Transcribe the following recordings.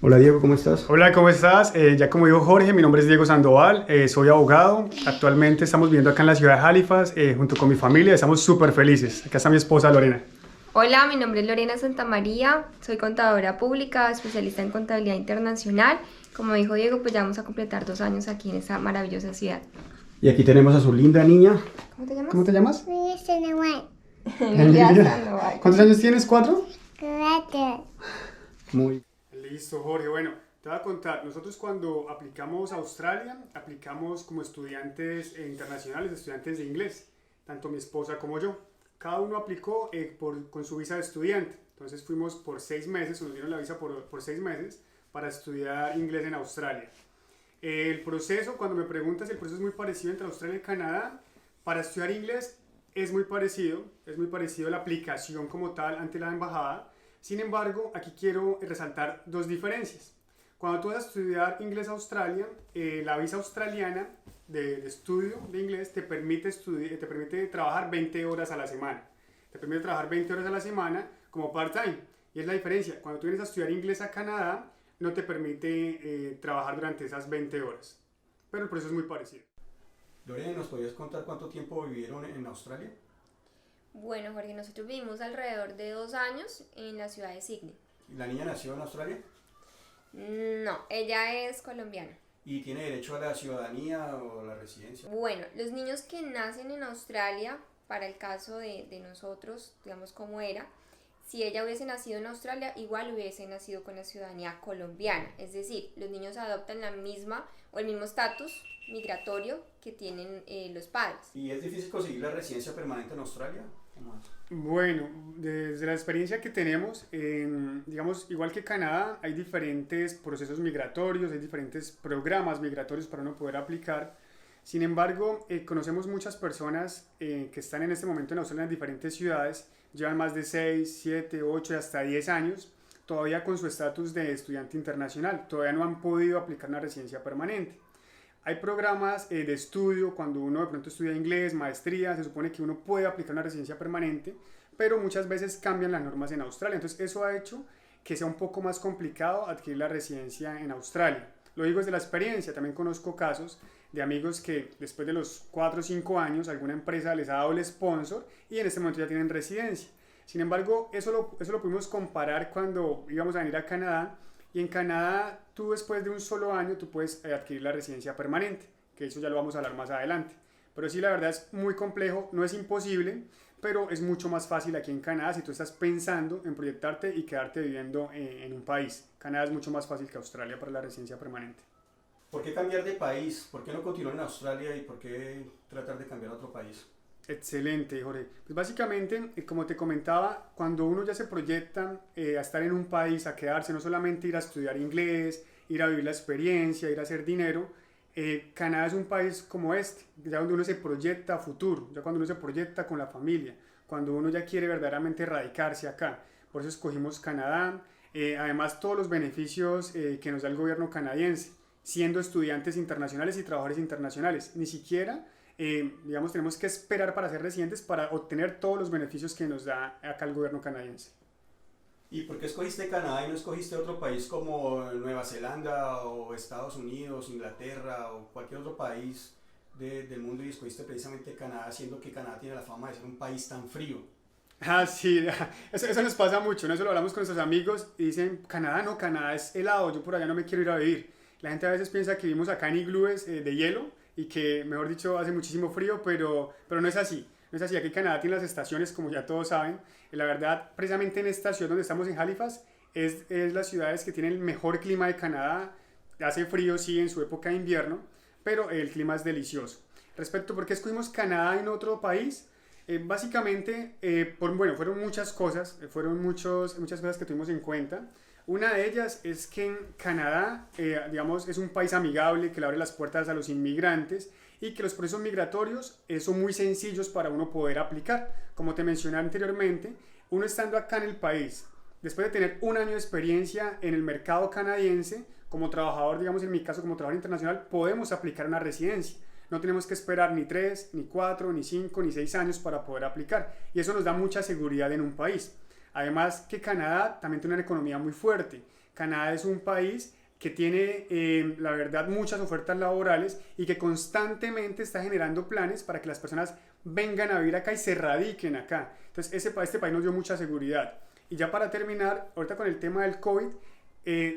Hola Diego, ¿cómo estás? Hola, ¿cómo estás? Ya como dijo Jorge, mi nombre es Diego Sandoval, soy abogado. Actualmente estamos viviendo acá en la ciudad de Halifax junto con mi familia, estamos súper felices. Acá está mi esposa Lorena. Hola, mi nombre es Lorena Santamaría, soy contadora pública, especialista en contabilidad internacional. Como dijo Diego, pues ya vamos a completar 2 años aquí en esta maravillosa ciudad. Y aquí tenemos a su linda niña. ¿Cómo te llamas? ¿Cómo te llamas? Emilia Sandoval. ¿Cuántos años tienes? ¿4? 4. Muy. Listo, Jorge. Bueno, te voy a contar. Nosotros cuando aplicamos a Australia, aplicamos como estudiantes internacionales, estudiantes de inglés, tanto mi esposa como yo. Cada uno aplicó con su visa de estudiante. Entonces fuimos por 6 meses, nos dieron la visa por 6 meses para estudiar inglés en Australia. El proceso, cuando me preguntas, el proceso es muy parecido entre Australia y Canadá. Para estudiar inglés es muy parecido la aplicación como tal ante la embajada. Sin embargo, aquí quiero resaltar dos diferencias. Cuando tú vas a estudiar inglés a Australia, la visa australiana de estudio de inglés te permite trabajar 20 horas a la semana. Te permite trabajar 20 horas a la semana como part-time. Y es la diferencia. Cuando tú vienes a estudiar inglés a Canadá, no te permite trabajar durante esas 20 horas. Pero el proceso es muy parecido. Lorena, ¿nos podrías contar cuánto tiempo vivieron en Australia? Bueno, Jorge, nosotros vivimos alrededor de 2 años en la ciudad de Sydney. ¿La niña nació en Australia? No, ella es colombiana. ¿Y tiene derecho a la ciudadanía o la residencia? Bueno, los niños que nacen en Australia, para el caso de nosotros, digamos como era, si ella hubiese nacido en Australia, igual hubiese nacido con la ciudadanía colombiana. Es decir, los niños adoptan la misma o el mismo estatus migratorio que tienen los padres. ¿Y es difícil conseguir la residencia permanente en Australia? Bueno, desde la experiencia que tenemos, digamos, igual que Canadá, hay diferentes procesos migratorios, hay diferentes programas migratorios para uno poder aplicar. Sin embargo, conocemos muchas personas que están en este momento en Australia en diferentes ciudades, llevan más de 6, 7, 8 y hasta 10 años, todavía con su estatus de estudiante internacional, todavía no han podido aplicar una residencia permanente. Hay programas de estudio, cuando uno de pronto estudia inglés, maestría, se supone que uno puede aplicar una residencia permanente, pero muchas veces cambian las normas en Australia. Entonces eso ha hecho que sea un poco más complicado adquirir la residencia en Australia. Lo digo desde la experiencia, también conozco casos de amigos que después de los 4 o 5 años alguna empresa les ha dado el sponsor y en este momento ya tienen residencia. Sin embargo, eso lo pudimos comparar cuando íbamos a venir a Canadá. Y en Canadá, tú después de un solo año, tú puedes adquirir la residencia permanente, que eso ya lo vamos a hablar más adelante. Pero sí, la verdad es muy complejo, no es imposible, pero es mucho más fácil aquí en Canadá si tú estás pensando en proyectarte y quedarte viviendo en un país. Canadá es mucho más fácil que Australia para la residencia permanente. ¿Por qué cambiar de país? ¿Por qué no continuar en Australia y por qué tratar de cambiar a otro país? Excelente, Jorge. Pues básicamente, como te comentaba, cuando uno ya se proyecta a estar en un país, a quedarse, no solamente ir a estudiar inglés, ir a vivir la experiencia, ir a hacer dinero, Canadá es un país como este, ya donde uno se proyecta a futuro, ya cuando uno se proyecta con la familia, cuando uno ya quiere verdaderamente radicarse acá. Por eso escogimos Canadá. Además, todos los beneficios que nos da el gobierno canadiense, siendo estudiantes internacionales y trabajadores internacionales. Ni siquiera digamos, tenemos que esperar para ser residentes para obtener todos los beneficios que nos da acá el gobierno canadiense. ¿Y por qué escogiste Canadá y no escogiste otro país como Nueva Zelanda o Estados Unidos, Inglaterra o cualquier otro país del mundo y escogiste precisamente Canadá, siendo que Canadá tiene la fama de ser un país tan frío? Ah, sí, eso nos pasa mucho, ¿no? Eso lo hablamos con nuestros amigos y dicen, Canadá no, Canadá es helado, yo por allá no me quiero ir a vivir. La gente a veces piensa que vivimos acá en iglúes de hielo y que, mejor dicho, hace muchísimo frío, pero no es así. No es así. Aquí en Canadá tiene las estaciones, como ya todos saben. Y la verdad, precisamente en esta ciudad donde estamos en Halifax, es las ciudades que tienen el mejor clima de Canadá. Hace frío, sí, en su época de invierno, pero el clima es delicioso. Respecto a por qué escogimos Canadá en otro país, básicamente, fueron muchas cosas, muchas cosas que tuvimos en cuenta. Una de ellas es que en Canadá, digamos, es un país amigable que le abre las puertas a los inmigrantes y que los procesos migratorios son muy sencillos para uno poder aplicar. Como te mencioné anteriormente, uno estando acá en el país, después de tener un año de experiencia en el mercado canadiense, como trabajador, digamos en mi caso como trabajador internacional, podemos aplicar una residencia. No tenemos que esperar ni 3, ni 4, ni 5, ni 6 años para poder aplicar. Y eso nos da mucha seguridad en un país. Además que Canadá también tiene una economía muy fuerte. Canadá es un país que tiene, la verdad, muchas ofertas laborales y que constantemente está generando planes para que las personas vengan a vivir acá y se radiquen acá. Entonces, este país nos dio mucha seguridad. Y ya para terminar, ahorita con el tema del COVID,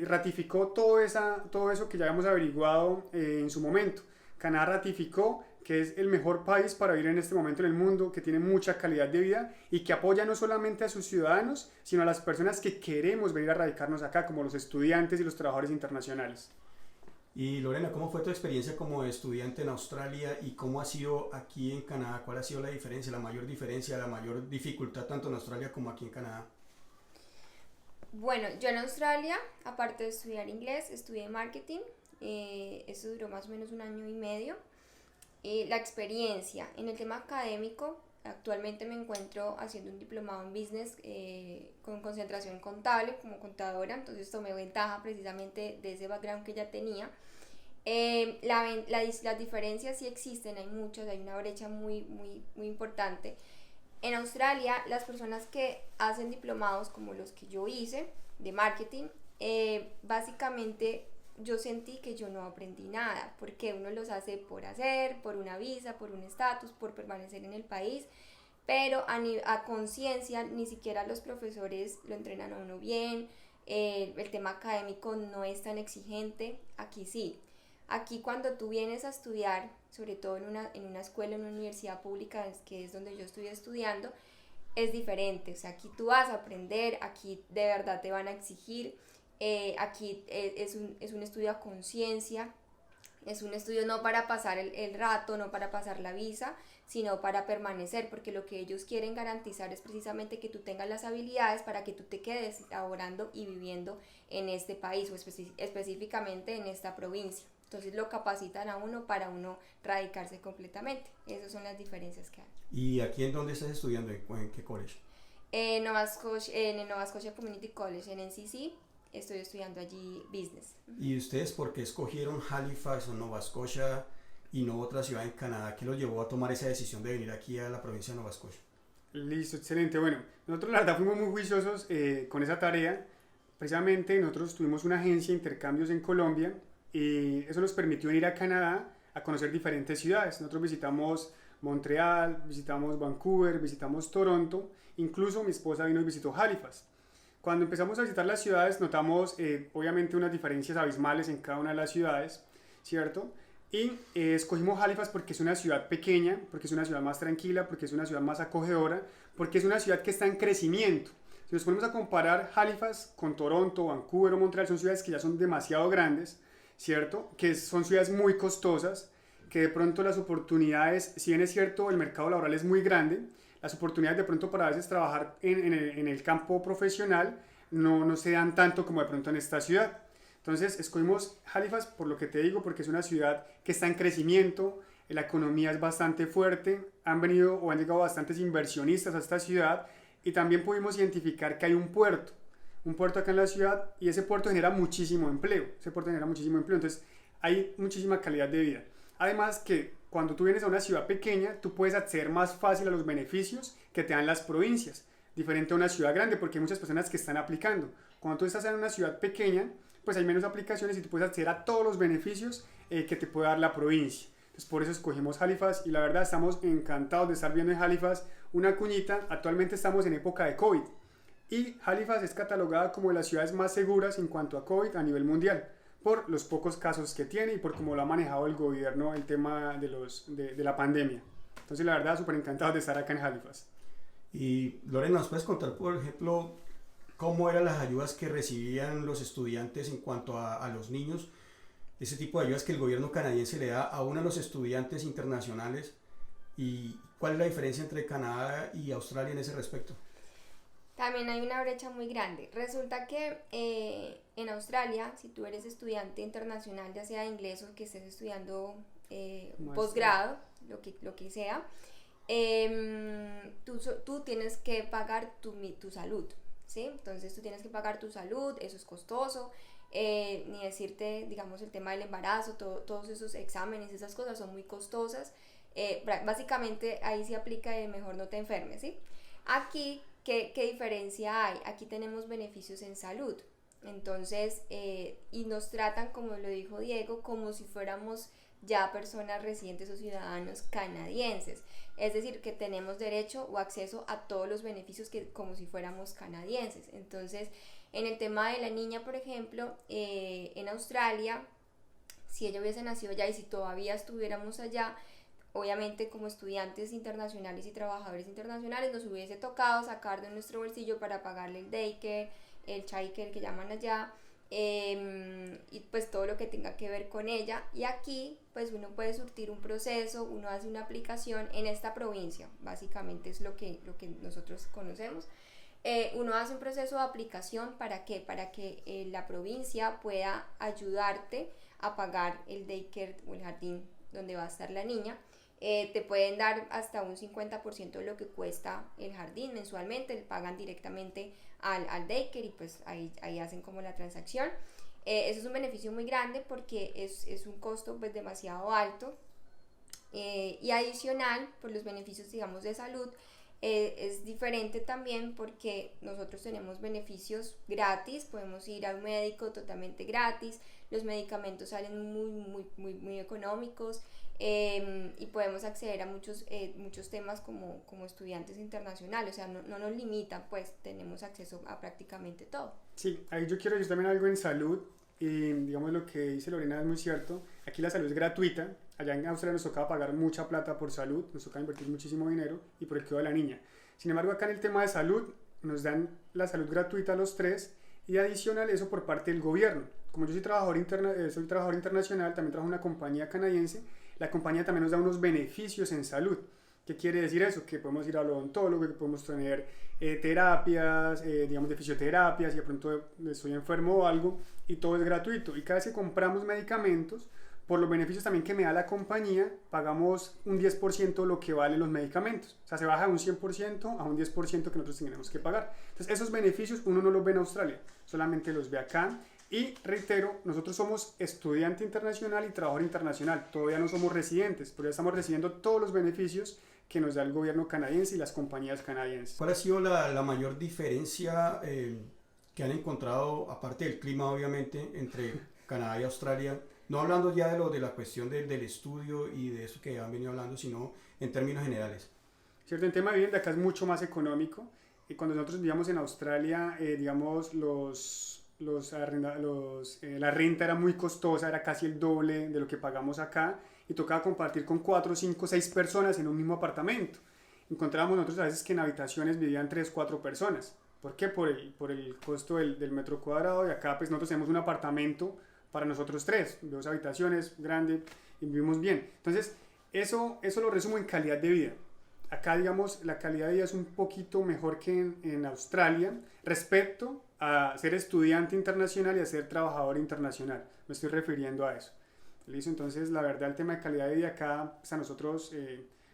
ratificó todo eso que ya habíamos averiguado en su momento. Canadá ratificó que es el mejor país para vivir en este momento en el mundo, que tiene mucha calidad de vida y que apoya no solamente a sus ciudadanos, sino a las personas que queremos venir a radicarnos acá, como los estudiantes y los trabajadores internacionales. Y Lorena, ¿cómo fue tu experiencia como estudiante en Australia y cómo ha sido aquí en Canadá? ¿Cuál ha sido la diferencia, la mayor dificultad tanto en Australia como aquí en Canadá? Bueno, yo en Australia, aparte de estudiar inglés, estudié marketing. Eso duró más o menos 1 año y medio. La experiencia en el tema académico, actualmente me encuentro haciendo un diplomado en business con concentración contable como contadora, entonces tomé ventaja precisamente de ese background que ya tenía. Las diferencias sí existen, hay muchas, hay una brecha muy importante. En Australia, las personas que hacen diplomados como los que yo hice de marketing, básicamente yo sentí que yo no aprendí nada, porque uno los hace por hacer, por una visa, por un estatus, por permanecer en el país, pero a conciencia ni siquiera los profesores lo entrenan a uno bien, el tema académico no es tan exigente, aquí sí. Aquí cuando tú vienes a estudiar, sobre todo en una escuela, en una universidad pública, que es donde yo estoy estudiando, es diferente. O sea, aquí tú vas a aprender, aquí de verdad te van a exigir, aquí es un estudio a conciencia, es un estudio no para pasar el rato, no para pasar la visa, sino para permanecer, porque lo que ellos quieren garantizar es precisamente que tú tengas las habilidades para que tú te quedes laborando y viviendo en este país o específicamente en esta provincia. Entonces lo capacitan a uno para uno radicarse completamente. Esas son las diferencias que hay. ¿Y aquí en dónde estás estudiando? ¿En qué college? En el Nova Scotia Community College, en NCC, estoy estudiando allí business. ¿Y ustedes por qué escogieron Halifax o Nova Scotia y no otra ciudad en Canadá? ¿Qué los llevó a tomar esa decisión de venir aquí a la provincia de Nova Scotia? Listo, excelente. Bueno, nosotros la verdad fuimos muy juiciosos con esa tarea. Precisamente nosotros tuvimos una agencia de intercambios en Colombia y eso nos permitió ir a Canadá a conocer diferentes ciudades. Nosotros visitamos Montreal, visitamos Vancouver, visitamos Toronto, incluso mi esposa vino y visitó Halifax. Cuando empezamos a visitar las ciudades notamos obviamente unas diferencias abismales en cada una de las ciudades, ¿cierto? Y escogimos Halifax porque es una ciudad pequeña, porque es una ciudad más tranquila, porque es una ciudad más acogedora, porque es una ciudad que está en crecimiento. Si nos ponemos a comparar Halifax con Toronto, Vancouver o Montreal, son ciudades que ya son demasiado grandes, ¿cierto? Que son ciudades muy costosas, que de pronto las oportunidades, si bien es cierto, el mercado laboral es muy grande, las oportunidades de pronto para a veces trabajar en el campo profesional no se dan tanto como de pronto en esta ciudad. Entonces escogimos Halifax por lo que te digo, porque es una ciudad que está en crecimiento, la economía es bastante fuerte, han venido o han llegado bastantes inversionistas a esta ciudad y también pudimos identificar que hay un puerto acá en la ciudad y ese puerto genera muchísimo empleo, entonces hay muchísima calidad de vida. Además que cuando tú vienes a una ciudad pequeña, tú puedes acceder más fácil a los beneficios que te dan las provincias, diferente a una ciudad grande porque hay muchas personas que están aplicando. Cuando tú estás en una ciudad pequeña, pues hay menos aplicaciones y tú puedes acceder a todos los beneficios que te puede dar la provincia. Entonces por eso escogimos Halifax y la verdad estamos encantados de estar viendo en Halifax una cuñita. Actualmente estamos en época de COVID y Halifax es catalogada como de las ciudades más seguras en cuanto a COVID a nivel mundial por los pocos casos que tiene y por cómo lo ha manejado el gobierno el tema de la pandemia. Entonces la verdad súper encantados de estar acá en Halifax. Y Lorena, ¿nos puedes contar por ejemplo cómo eran las ayudas que recibían los estudiantes en cuanto a los niños? Ese tipo de ayudas que el gobierno canadiense le da a uno de los estudiantes internacionales y cuál es la diferencia entre Canadá y Australia en ese respecto. También hay una brecha muy grande. Resulta que en Australia, si tú eres estudiante internacional, ya sea de inglés o que estés estudiando posgrado, lo que sea, tú tienes que pagar tu salud, ¿sí? Entonces tú tienes que pagar tu salud, eso es costoso. Ni decirte, digamos, el tema del embarazo, todos esos exámenes, esas cosas son muy costosas. Básicamente ahí se aplica de mejor no te enfermes, ¿sí? Aquí, ¿qué diferencia hay? Aquí tenemos beneficios en salud, Entonces, y nos tratan, como lo dijo Diego, como si fuéramos ya personas residentes o ciudadanos canadienses. Es decir, que tenemos derecho o acceso a todos los beneficios que, como si fuéramos canadienses. Entonces, en el tema de la niña, por ejemplo, en Australia, si ella hubiese nacido allá y si todavía estuviéramos allá, obviamente como estudiantes internacionales y trabajadores internacionales nos hubiese tocado sacar de nuestro bolsillo para pagarle el daycare, el childcare que llaman allá, y pues todo lo que tenga que ver con ella. Y aquí pues uno puede surtir un proceso, uno hace una aplicación en esta provincia, básicamente es lo que nosotros conocemos. Uno hace un proceso de aplicación. ¿Para qué? Para que la provincia pueda ayudarte a pagar el daycare o el jardín donde va a estar la niña. Te pueden dar hasta un 50% de lo que cuesta el jardín mensualmente, le pagan directamente al daycare y pues ahí hacen como la transacción. Eso es un beneficio muy grande porque es un costo pues demasiado alto, y adicional por los beneficios digamos de salud. Es diferente también porque nosotros tenemos beneficios gratis, podemos ir a un médico totalmente gratis, los medicamentos salen muy económicos, y podemos acceder a muchos temas como estudiantes internacionales, o sea, no nos limitan, pues tenemos acceso a prácticamente todo. Sí, ahí yo quiero decir también algo en salud, y digamos lo que dice Lorena es muy cierto, aquí la salud es gratuita, allá en Australia nos tocaba pagar mucha plata por salud, nos tocaba invertir muchísimo dinero y por el cuidado de la niña. Sin embargo, acá en el tema de salud nos dan la salud gratuita a los tres y adicional eso por parte del gobierno. Como yo soy trabajador internacional, también trabajo en una compañía canadiense, la compañía también nos da unos beneficios en salud. ¿Qué quiere decir eso? Que podemos ir al odontólogo, que podemos tener terapias, digamos de fisioterapia, si de pronto estoy enfermo o algo, y todo es gratuito. Y cada vez que compramos medicamentos, por los beneficios también que me da la compañía, pagamos un 10% lo que valen los medicamentos. O sea, se baja de un 100% a un 10% que nosotros tenemos que pagar. Entonces, esos beneficios uno no los ve en Australia, solamente los ve acá. Y reitero, nosotros somos estudiante internacional y trabajador internacional. Todavía no somos residentes, pero ya estamos recibiendo todos los beneficios que nos da el gobierno canadiense y las compañías canadienses. ¿Cuál ha sido la mayor diferencia que han encontrado, aparte del clima obviamente, entre Canadá y Australia? No hablando ya de la cuestión del estudio y de eso que han venido hablando, sino en términos generales. Cierto, en tema de vivienda acá es mucho más económico. Y cuando nosotros vivíamos en Australia, digamos, la renta era muy costosa, era casi el doble de lo que pagamos acá y tocaba compartir con 4, 5, 6 personas en un mismo apartamento. Encontrábamos nosotros a veces que en habitaciones vivían 3, 4 personas. ¿Por qué? Por el costo del metro cuadrado, y acá pues nosotros tenemos un apartamento para nosotros 3, 2 habitaciones, grande, y vivimos bien. Entonces, eso lo resumo en calidad de vida. Acá, digamos, la calidad de vida es un poquito mejor que en Australia respecto a ser estudiante internacional y a ser trabajador internacional. Me estoy refiriendo a eso. ¿Listo? Entonces, la verdad, el tema de calidad de vida acá pues a nosotros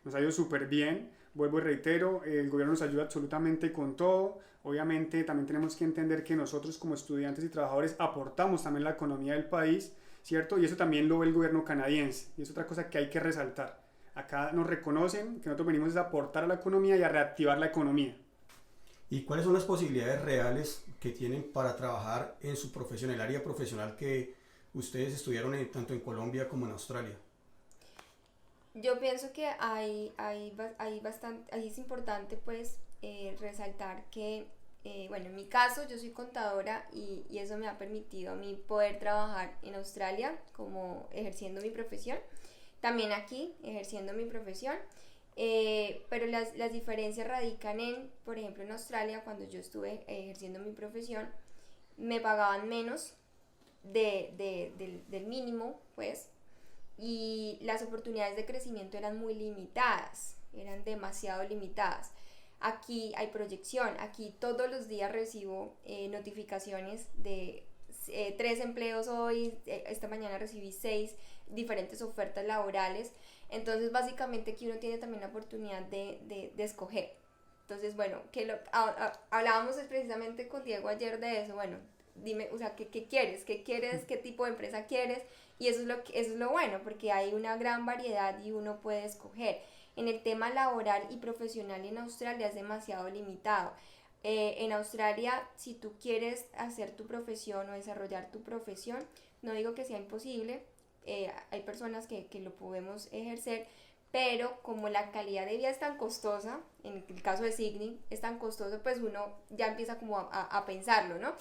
nos ha ido súper bien. Vuelvo y reitero, el gobierno nos ayuda absolutamente con todo. Obviamente, también tenemos que entender que nosotros como estudiantes y trabajadores aportamos también la economía del país, ¿cierto? Y eso también lo ve el gobierno canadiense. Y es otra cosa que hay que resaltar. Acá nos reconocen que nosotros venimos a aportar a la economía y a reactivar la economía. ¿Y cuáles son las posibilidades reales que tienen para trabajar en su profesión, en el área profesional que ustedes estudiaron tanto en Colombia como en Australia? Yo pienso que ahí es importante pues resaltar que, bueno, en mi caso yo soy contadora y eso me ha permitido a mí poder trabajar en Australia como ejerciendo mi profesión. También aquí, ejerciendo mi profesión, pero las diferencias radican en, por ejemplo, en Australia, cuando yo estuve ejerciendo mi profesión, me pagaban menos del mínimo, pues, y las oportunidades de crecimiento eran muy limitadas, eran demasiado limitadas. Aquí hay proyección, aquí todos los días recibo notificaciones de 3 empleos hoy, esta mañana recibí 6 diferentes ofertas laborales. Entonces básicamente aquí uno tiene también la oportunidad de escoger. Entonces bueno, hablábamos precisamente con Diego ayer de eso. Bueno, dime, o sea, ¿qué quieres? ¿Qué quieres? ¿Qué tipo de empresa quieres? Y eso es lo bueno, porque hay una gran variedad y uno puede escoger. En el tema laboral y profesional en Australia es demasiado limitado. En Australia, si tú quieres hacer tu profesión o desarrollar tu profesión, no digo que sea imposible, hay personas que lo podemos ejercer, pero como la calidad de vida es tan costosa, en el caso de Sydney es tan costoso, pues uno ya empieza como a pensarlo, ¿no?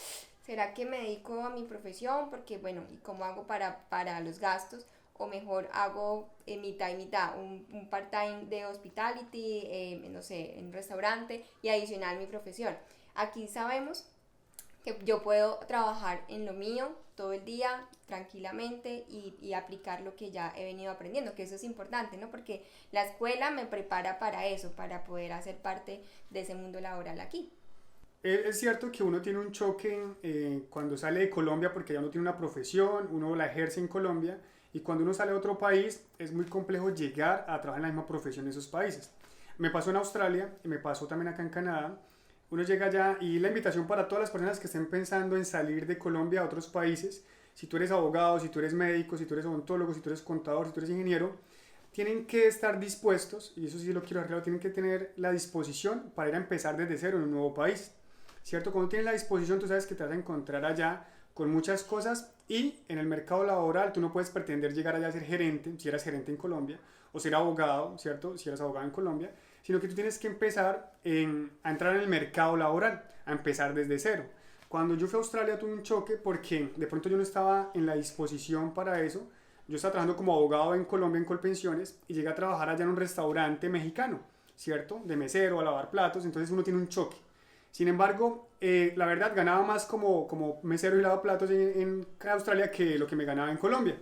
¿Será que me dedico a mi profesión? Porque bueno, ¿y cómo hago para los gastos? O mejor hago mitad y mitad, un part-time de hospitality, no sé, en un restaurante y adicional mi profesión. Aquí sabemos que yo puedo trabajar en lo mío todo el día tranquilamente y aplicar lo que ya he venido aprendiendo, que eso es importante, ¿no? Porque la escuela me prepara para eso, para poder hacer parte de ese mundo laboral aquí. Es cierto que uno tiene un choque cuando sale de Colombia porque ya uno tiene una profesión, uno la ejerce en Colombia y cuando uno sale a otro país es muy complejo llegar a trabajar en la misma profesión en esos países. Me pasó en Australia y me pasó también acá en Canadá. Uno llega allá y la invitación para todas las personas que estén pensando en salir de Colombia a otros países, si tú eres abogado, si tú eres médico, si tú eres odontólogo, si tú eres contador, si tú eres ingeniero, tienen que estar dispuestos, y eso sí lo quiero arreglar, tienen que tener la disposición para ir a empezar desde cero en un nuevo país. ¿Cierto? Cuando tienes la disposición, tú sabes que te vas a encontrar allá con muchas cosas y en el mercado laboral tú no puedes pretender llegar allá a ser gerente, si eras gerente en Colombia, o ser abogado, ¿cierto? Si eras abogado en Colombia, sino que tú tienes que empezar a entrar en el mercado laboral, a empezar desde cero. Cuando yo fui a Australia tuve un choque porque de pronto yo no estaba en la disposición para eso. Yo estaba trabajando como abogado en Colombia en Colpensiones y llegué a trabajar allá en un restaurante mexicano, ¿cierto? De mesero, a lavar platos, entonces uno tiene un choque. Sin embargo, la verdad ganaba más como mesero y lavaplatos en Australia que lo que me ganaba en Colombia.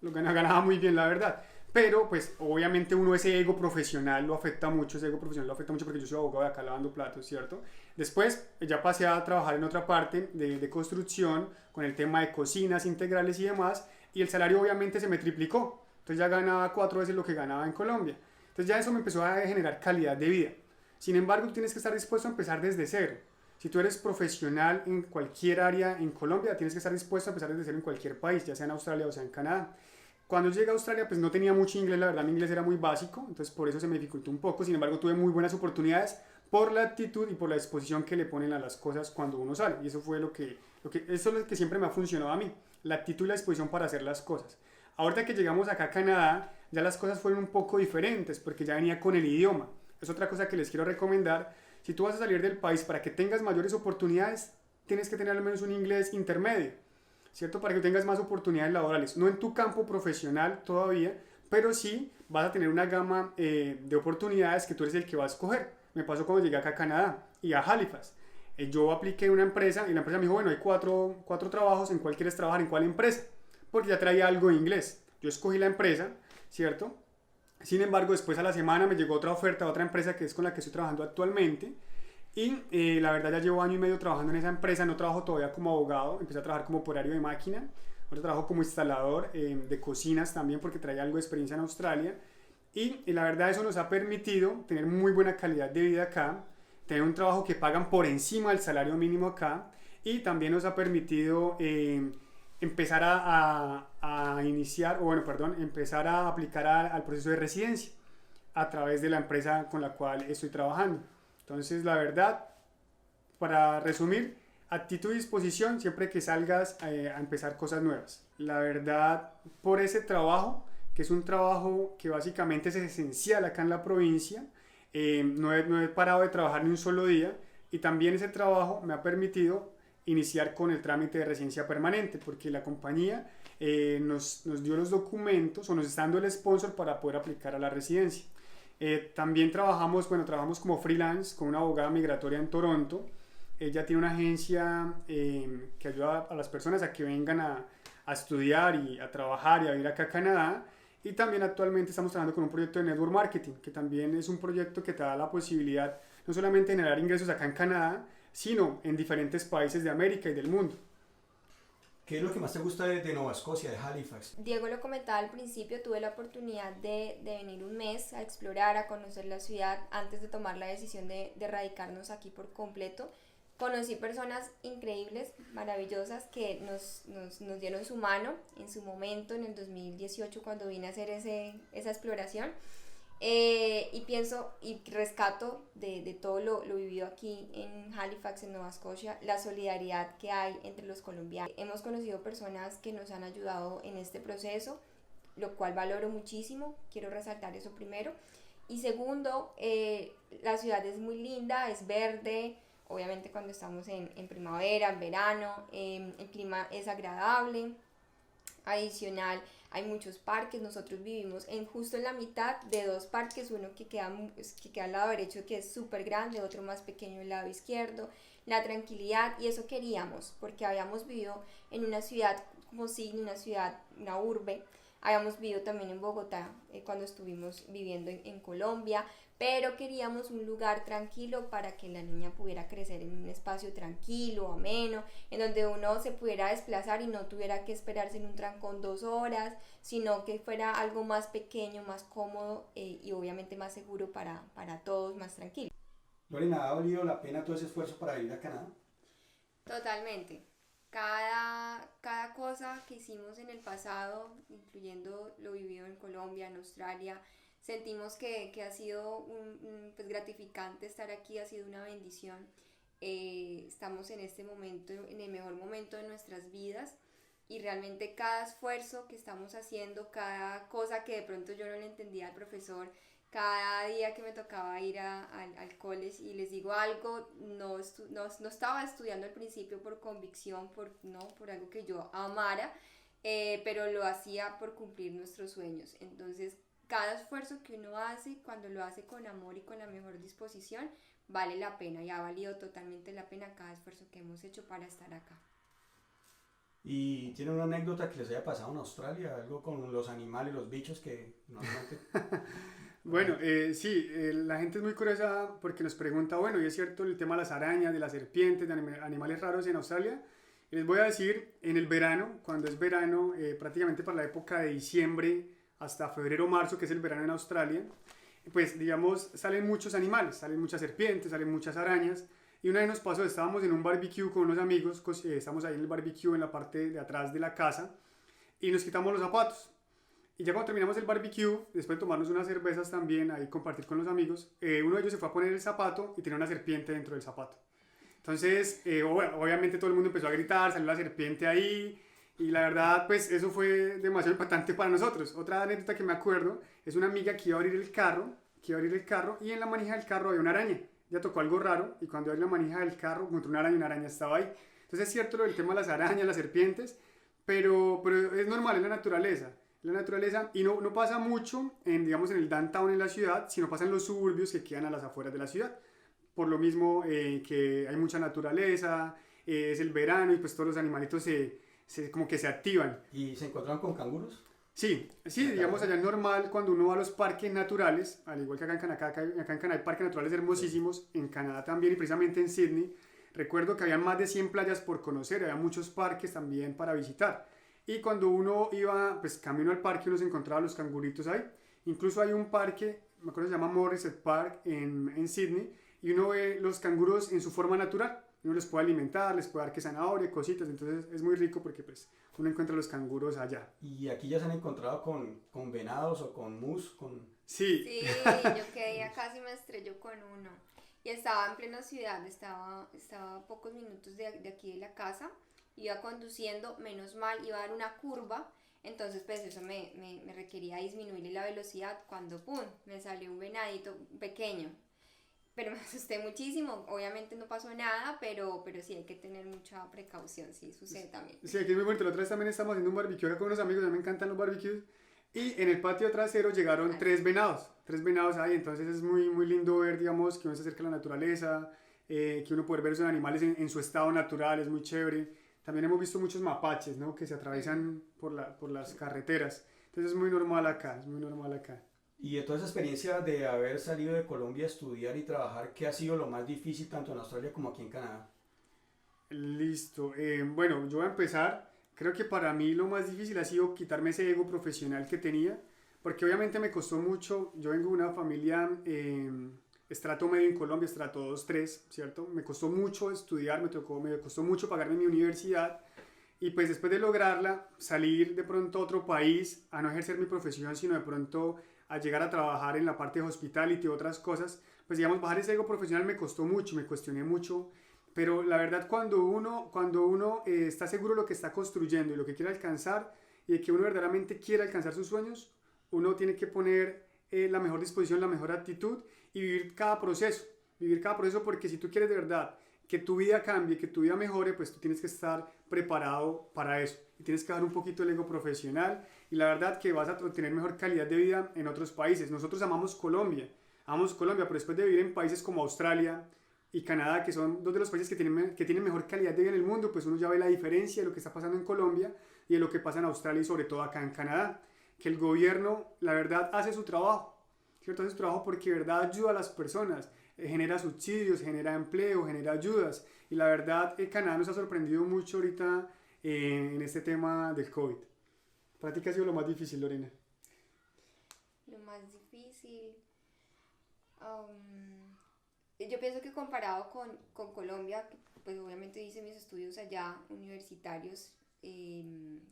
Ganaba muy bien, la verdad. Pero, pues, obviamente uno ese ego profesional lo afecta mucho, ese ego profesional lo afecta mucho porque yo soy abogado de acá lavando platos, ¿cierto? Después ya pasé a trabajar en otra parte de construcción con el tema de cocinas integrales y demás y el salario obviamente se me triplicó. Entonces ya ganaba 4 veces lo que ganaba en Colombia. Entonces ya eso me empezó a generar calidad de vida. Sin embargo, tú tienes que estar dispuesto a empezar desde cero. Si tú eres profesional en cualquier área en Colombia, tienes que estar dispuesto a empezar desde cero en cualquier país, ya sea en Australia o sea en Canadá. Cuando llegué a Australia, pues no tenía mucho inglés, la verdad mi inglés era muy básico, entonces por eso se me dificultó un poco. Sin embargo, tuve muy buenas oportunidades por la actitud y por la disposición que le ponen a las cosas cuando uno sale. Y eso fue eso es lo que siempre me ha funcionado a mí, la actitud y la disposición para hacer las cosas. Ahorita que llegamos acá a Canadá, ya las cosas fueron un poco diferentes porque ya venía con el idioma. Es otra cosa que les quiero recomendar. Si tú vas a salir del país para que tengas mayores oportunidades, tienes que tener al menos un inglés intermedio, ¿cierto? Para que tengas más oportunidades laborales. No en tu campo profesional todavía, pero sí vas a tener una gama de oportunidades que tú eres el que va a escoger. Me pasó cuando llegué acá a Canadá y a Halifax. Yo apliqué a una empresa y la empresa me dijo, bueno, hay cuatro trabajos, ¿en cuál quieres trabajar? ¿En cuál empresa? Porque ya traía algo de inglés. Yo escogí la empresa, ¿cierto? Sin embargo, después a la semana me llegó otra oferta de otra empresa que es con la que estoy trabajando actualmente y la verdad ya llevo 1 año y medio trabajando en esa empresa, no trabajo todavía como abogado, empecé a trabajar como operario de máquina, ahora trabajo como instalador de cocinas también porque traía algo de experiencia en Australia y la verdad eso nos ha permitido tener muy buena calidad de vida acá, tener un trabajo que pagan por encima del salario mínimo acá y también nos ha permitido empezar a iniciar, o bueno, perdón, empezar a aplicar al proceso de residencia a través de la empresa con la cual estoy trabajando. Entonces, la verdad, para resumir, actitud y disposición siempre que salgas a empezar cosas nuevas. La verdad, por ese trabajo, que es un trabajo que básicamente es esencial acá en la provincia, no he parado de trabajar ni un solo día y también ese trabajo me ha permitido iniciar con el trámite de residencia permanente porque la compañía nos dio los documentos o nos está dando el sponsor para poder aplicar a la residencia. También trabajamos como freelance con una abogada migratoria en Toronto. Ella tiene una agencia que ayuda a las personas a que vengan a estudiar y a trabajar y a vivir acá a Canadá. Y también actualmente estamos trabajando con un proyecto de network marketing, que también es un proyecto que te da la posibilidad no solamente de generar ingresos acá en Canadá, sino en diferentes países de América y del mundo. ¿Qué es lo que más te gusta de Nova Escocia, de Halifax? Diego lo comentaba al principio, tuve la oportunidad de venir un mes a explorar, a conocer la ciudad antes de tomar la decisión de radicarnos aquí por completo. Conocí personas increíbles, maravillosas, que nos dieron su mano en su momento, en el 2018, cuando vine a hacer esa exploración. Y pienso y rescato de todo lo vivido aquí en Halifax, en Nueva Escocia, la solidaridad que hay entre los colombianos. Hemos conocido personas que nos han ayudado en este proceso, lo cual valoro muchísimo, quiero resaltar eso primero. Y segundo, la ciudad es muy linda, es verde, obviamente cuando estamos en primavera, en verano, el clima es agradable. Adicional, hay muchos parques, nosotros vivimos justo en la mitad de dos parques, uno que queda al lado derecho, que es súper grande, otro más pequeño al lado izquierdo, la tranquilidad, y eso queríamos, porque habíamos vivido en una ciudad como Sydney, una urbe. Habíamos vivido también en Bogotá cuando estuvimos viviendo en Colombia, pero queríamos un lugar tranquilo para que la niña pudiera crecer en un espacio tranquilo, ameno, en donde uno se pudiera desplazar y no tuviera que esperarse en un trancón 2 horas, sino que fuera algo más pequeño, más cómodo y obviamente más seguro para todos, más tranquilo. Lorena, ¿ha valido la pena todo ese esfuerzo para venir a Canadá? Totalmente. Cada cosa que hicimos en el pasado, incluyendo lo vivido en Colombia, en Australia, sentimos que ha sido pues gratificante estar aquí, ha sido una bendición. Estamos en este momento, en el mejor momento de nuestras vidas, y realmente cada esfuerzo que estamos haciendo, cada cosa que de pronto yo no le entendía al profesor, cada día que me tocaba ir al college, y les digo algo, no estaba estudiando al principio por convicción, por algo que yo amara, pero lo hacía por cumplir nuestros sueños. Entonces, cada esfuerzo que uno hace, cuando lo hace con amor y con la mejor disposición, vale la pena, y ha valido totalmente la pena cada esfuerzo que hemos hecho para estar acá. ¿Y tiene una anécdota que les haya pasado en Australia? Algo con los animales, los bichos que normalmente... Bueno, sí, la gente es muy curiosa porque nos pregunta, bueno, y es cierto el tema de las arañas, de las serpientes, de animales raros en Australia. Y les voy a decir, en el verano, cuando es verano, prácticamente para la época de diciembre hasta febrero o marzo, que es el verano en Australia, pues digamos, salen muchos animales, salen muchas serpientes, salen muchas arañas. Y una vez nos pasó, estábamos en un barbecue con unos amigos, estamos ahí en el barbecue en la parte de atrás de la casa, y nos quitamos los zapatos. Y ya cuando terminamos el barbecue, después de tomarnos unas cervezas también, ahí compartir con los amigos, uno de ellos se fue a poner el zapato y tenía una serpiente dentro del zapato. Entonces, obviamente todo el mundo empezó a gritar, salió la serpiente ahí, y la verdad, pues eso fue demasiado impactante para nosotros. Otra anécdota que me acuerdo es una amiga que iba a abrir el carro, y en la manija del carro había una araña. Ya tocó algo raro, y cuando abrió la manija del carro encontró una araña estaba ahí. Entonces es cierto lo del tema de las arañas, las serpientes, pero es normal, es la naturaleza. Y no pasa mucho digamos, en el downtown en la ciudad, sino pasa en los suburbios que quedan a las afueras de la ciudad. Por lo mismo que hay mucha naturaleza, es el verano y pues todos los animalitos como que se activan. ¿Y se encuentran con canguros? Sí, digamos allá es normal cuando uno va a los parques naturales, al igual que acá en Canadá hay parques naturales hermosísimos, en Canadá también y precisamente en Sydney. Recuerdo que había más de 100 playas por conocer, había muchos parques también para visitar. Y cuando uno iba, pues camino al parque, uno se encontraba los canguritos ahí. Incluso hay un parque, me acuerdo que se llama Morisset Park en Sydney, y uno ve los canguros en su forma natural. Uno les puede alimentar, les puede dar que zanahoria, cositas, entonces es muy rico porque pues uno encuentra los canguros allá. ¿Y aquí ya se han encontrado con venados o con mus? Sí, yo quedé casi me estrelló con uno. Y estaba en plena ciudad, estaba a pocos minutos de aquí de la casa. Iba conduciendo, menos mal, iba a dar una curva, entonces pues eso me requería disminuirle la velocidad cuando ¡pum! Me salió un venadito pequeño, pero me asusté muchísimo. Obviamente no pasó nada, pero sí hay que tener mucha precaución, sí sucede también. Sí, aquí es muy bonito. La otra vez también estamos haciendo un barbecue acá con unos amigos, a mí me encantan los barbecues, y en el patio trasero llegaron tres venados ahí, entonces es muy, muy lindo ver, digamos, que uno se acerca a la naturaleza, que uno puede ver esos animales en su estado natural, es muy chévere. También hemos visto muchos mapaches, ¿no? Que se atraviesan por las carreteras. Entonces es muy normal acá, Y de toda esa experiencia de haber salido de Colombia a estudiar y trabajar, ¿qué ha sido lo más difícil tanto en Australia como aquí en Canadá? Listo. Bueno, yo voy a empezar. Creo que para mí lo más difícil ha sido quitarme ese ego profesional que tenía, porque obviamente me costó mucho. Yo vengo de una familia... estrato medio en Colombia, estrato 2, 3, ¿cierto? Me costó mucho estudiar, me costó mucho pagarme mi universidad, y pues después de lograrla, salir de pronto a otro país, a no ejercer mi profesión, sino de pronto a llegar a trabajar en la parte de hospitality y otras cosas, pues digamos, bajar ese ego profesional me costó mucho, me cuestioné mucho, pero la verdad cuando uno está seguro de lo que está construyendo y lo que quiere alcanzar y de que uno verdaderamente quiere alcanzar sus sueños, uno tiene que poner la mejor disposición, la mejor actitud y vivir cada proceso porque si tú quieres de verdad que tu vida cambie, que tu vida mejore, pues tú tienes que estar preparado para eso y tienes que bajar un poquito el ego profesional y la verdad que vas a tener mejor calidad de vida en otros países. Nosotros amamos Colombia, pero después de vivir en países como Australia y Canadá, que son dos de los países que tienen mejor calidad de vida en el mundo, pues uno ya ve la diferencia de lo que está pasando en Colombia y de lo que pasa en Australia y sobre todo acá en Canadá, que el gobierno, la verdad, hace su trabajo, ¿cierto? Hace su trabajo porque de verdad ayuda a las personas, genera subsidios, genera empleo, genera ayudas y la verdad Canadá nos ha sorprendido mucho ahorita en este tema del COVID. ¿Para ti qué ha sido lo más difícil, Lorena? Lo más difícil... yo pienso que comparado con Colombia, pues obviamente hice mis estudios allá universitarios,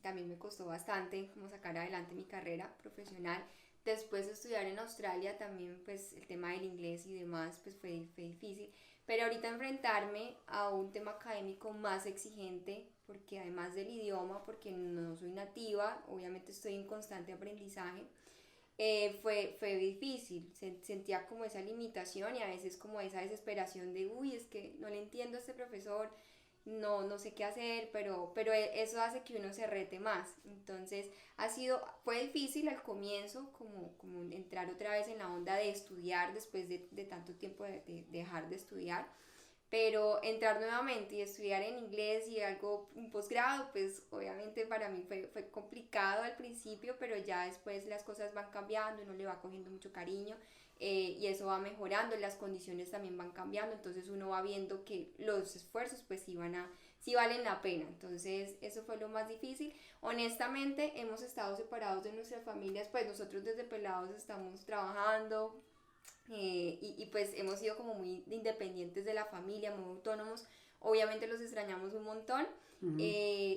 también me costó bastante como sacar adelante mi carrera profesional. Después de estudiar en Australia también pues el tema del inglés y demás pues fue difícil, pero ahorita enfrentarme a un tema académico más exigente, porque además del idioma, porque no soy nativa, obviamente estoy en constante aprendizaje, fue difícil, sentía como esa limitación y a veces como esa desesperación de uy, es que no le entiendo a este profesor, no sé qué hacer, pero eso hace que uno se rete más. Entonces fue difícil al comienzo como entrar otra vez en la onda de estudiar después de tanto tiempo de dejar de estudiar, pero entrar nuevamente y estudiar en inglés y un posgrado, pues obviamente para mí fue complicado al principio, pero ya después las cosas van cambiando, uno le va cogiendo mucho cariño y eso va mejorando, las condiciones también van cambiando, entonces uno va viendo que los esfuerzos pues sí valen la pena. Entonces eso fue lo más difícil. Honestamente hemos estado separados de nuestras familias, pues nosotros desde pelados estamos trabajando, y pues hemos sido como muy independientes de la familia, muy autónomos. Obviamente los extrañamos un montón,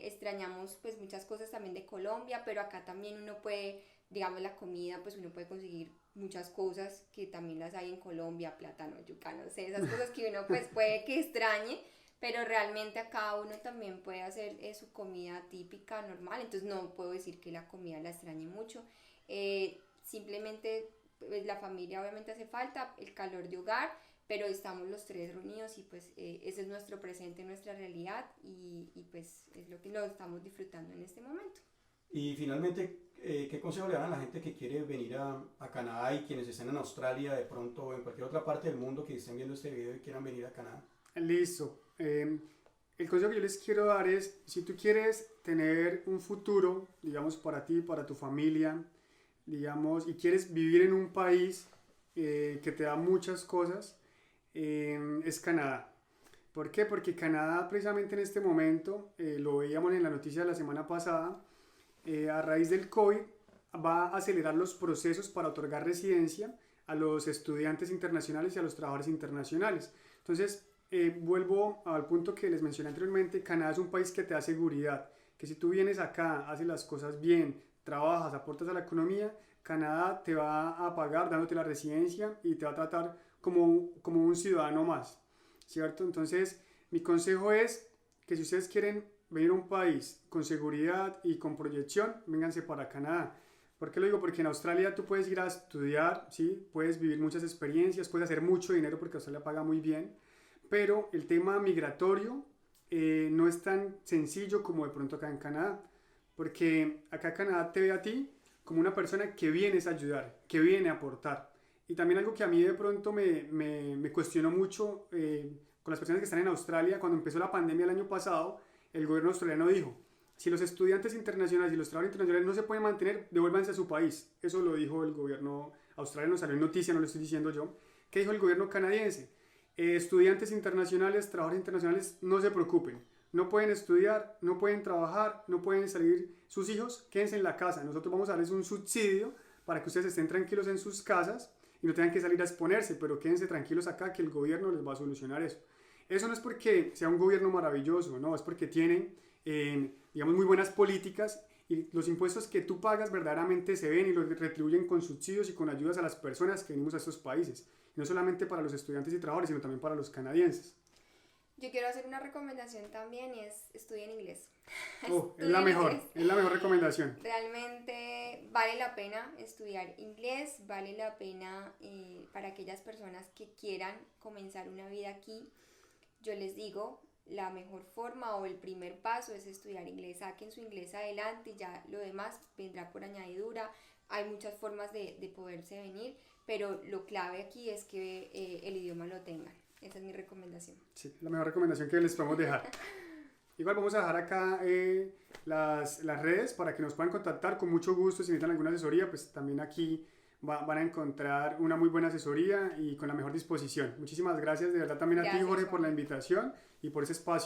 extrañamos pues muchas cosas también de Colombia, pero acá también uno puede, digamos la comida, pues uno puede conseguir muchas cosas que también las hay en Colombia, plátano, yuca, no sé, esas cosas que uno pues puede que extrañe, pero realmente acá uno también puede hacer su comida típica, normal, entonces no puedo decir que la comida la extrañe mucho, simplemente pues, la familia obviamente hace falta, el calor de hogar, pero estamos los tres reunidos y pues ese es nuestro presente, nuestra realidad y pues es lo que lo estamos disfrutando en este momento. Y finalmente, ¿qué consejo le dan a la gente que quiere venir a Canadá y quienes están en Australia de pronto o en cualquier otra parte del mundo que estén viendo este video y quieran venir a Canadá? Listo. El consejo que yo les quiero dar es, si tú quieres tener un futuro, digamos, para ti, para tu familia, digamos, y quieres vivir en un país que te da muchas cosas, es Canadá. ¿Por qué? Porque Canadá precisamente en este momento, lo veíamos en la noticia de la semana pasada, a raíz del COVID va a acelerar los procesos para otorgar residencia a los estudiantes internacionales y a los trabajadores internacionales. Entonces, vuelvo al punto que les mencioné anteriormente, Canadá es un país que te da seguridad, que si tú vienes acá, haces las cosas bien, trabajas, aportas a la economía, Canadá te va a pagar dándote la residencia y te va a tratar como un ciudadano más, ¿cierto? Entonces, mi consejo es que si ustedes quieren venir a un país con seguridad y con proyección, vénganse para Canadá. ¿Por qué lo digo? Porque en Australia tú puedes ir a estudiar, ¿sí? Puedes vivir muchas experiencias, puedes hacer mucho dinero porque Australia paga muy bien, pero el tema migratorio no es tan sencillo como de pronto acá en Canadá, porque acá Canadá te ve a ti como una persona que vienes a ayudar, que viene a aportar. Y también algo que a mí de pronto me cuestionó mucho con las personas que están en Australia, cuando empezó la pandemia el año pasado, el gobierno australiano dijo, si los estudiantes internacionales y los trabajadores internacionales no se pueden mantener, devuélvanse a su país. Eso lo dijo el gobierno australiano, salió en noticia, no lo estoy diciendo yo. ¿Qué dijo el gobierno canadiense? Estudiantes internacionales, trabajadores internacionales, no se preocupen. No pueden estudiar, no pueden trabajar, no pueden salir sus hijos, quédense en la casa. Nosotros vamos a darles un subsidio para que ustedes estén tranquilos en sus casas y no tengan que salir a exponerse, pero quédense tranquilos acá que el gobierno les va a solucionar eso. Eso no es porque sea un gobierno maravilloso, no, es porque tienen, digamos, muy buenas políticas y los impuestos que tú pagas verdaderamente se ven y los retribuyen con subsidios y con ayudas a las personas que venimos a estos países. Y no solamente para los estudiantes y trabajadores, sino también para los canadienses. Yo quiero hacer una recomendación también y es estudien inglés. Es la mejor recomendación. Realmente vale la pena estudiar inglés, vale la pena para aquellas personas que quieran comenzar una vida aquí. Yo les digo, la mejor forma o el primer paso es estudiar inglés. Saquen su inglés adelante y ya lo demás vendrá por añadidura. Hay muchas formas de poderse venir, pero lo clave aquí es que el idioma lo tengan. Esa es mi recomendación. Sí, la mejor recomendación que les podemos dejar. Igual vamos a dejar acá las redes para que nos puedan contactar con mucho gusto. Si necesitan alguna asesoría, pues también aquí van a encontrar una muy buena asesoría y con la mejor disposición. Muchísimas gracias de verdad también a ti, Jorge, por la invitación y por ese espacio.